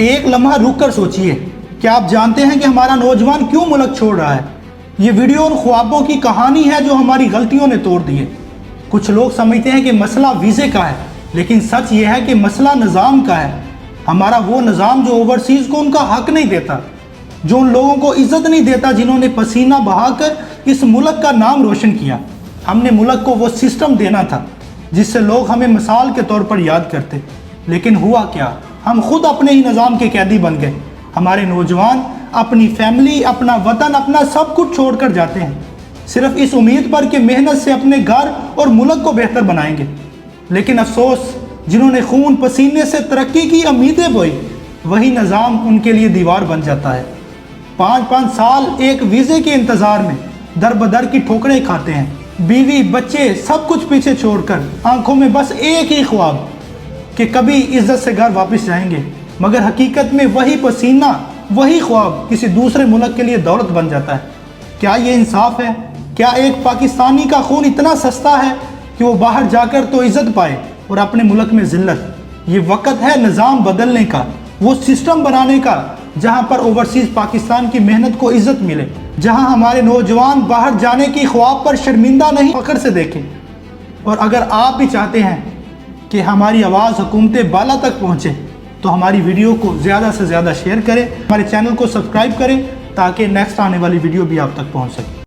ایک لمحہ رک کر سوچئے، کیا آپ جانتے ہیں کہ ہمارا نوجوان کیوں ملک چھوڑ رہا ہے؟ یہ ویڈیو ان خوابوں کی کہانی ہے جو ہماری غلطیوں نے توڑ دیے۔ کچھ لوگ سمجھتے ہیں کہ مسئلہ ویزے کا ہے، لیکن سچ یہ ہے کہ مسئلہ نظام کا ہے۔ ہمارا وہ نظام جو اوورسیز کو ان کا حق نہیں دیتا، جو ان لوگوں کو عزت نہیں دیتا جنہوں نے پسینہ بہا کر اس ملک کا نام روشن کیا۔ ہم نے ملک کو وہ سسٹم دینا تھا جس سے لوگ ہمیں مثال کے طور پر یاد کرتے، لیکن ہوا کیا؟ ہم خود اپنے ہی نظام کے قیدی بن گئے۔ ہمارے نوجوان اپنی فیملی، اپنا وطن، اپنا سب کچھ چھوڑ کر جاتے ہیں، صرف اس امید پر کہ محنت سے اپنے گھر اور ملک کو بہتر بنائیں گے۔ لیکن افسوس، جنہوں نے خون پسینے سے ترقی کی امیدیں بوئی، وہی نظام ان کے لیے دیوار بن جاتا ہے۔ 5 سال ایک ویزے کے انتظار میں در بدر کی ٹھوکریں کھاتے ہیں، بیوی بچے سب کچھ پیچھے چھوڑ کر، آنکھوں میں بس ایک ہی خواب کہ کبھی عزت سے گھر واپس جائیں گے، مگر حقیقت میں وہی پسینہ، وہی خواب کسی دوسرے ملک کے لیے دولت بن جاتا ہے۔ کیا یہ انصاف ہے؟ کیا ایک پاکستانی کا خون اتنا سستا ہے کہ وہ باہر جا کر تو عزت پائے اور اپنے ملک میں ذلت؟ یہ وقت ہے نظام بدلنے کا، وہ سسٹم بنانے کا جہاں پر اوورسیز پاکستان کی محنت کو عزت ملے، جہاں ہمارے نوجوان باہر جانے کی خواب پر شرمندہ نہیں فخر سے دیکھیں۔ اور اگر آپ بھی چاہتے ہیں کہ ہماری آواز حکومت بالا تک پہنچے تو ہماری ویڈیو کو زیادہ سے زیادہ شیئر کریں، ہمارے چینل کو سبسکرائب کریں تاکہ نیکسٹ آنے والی ویڈیو بھی آپ تک پہنچ سکے۔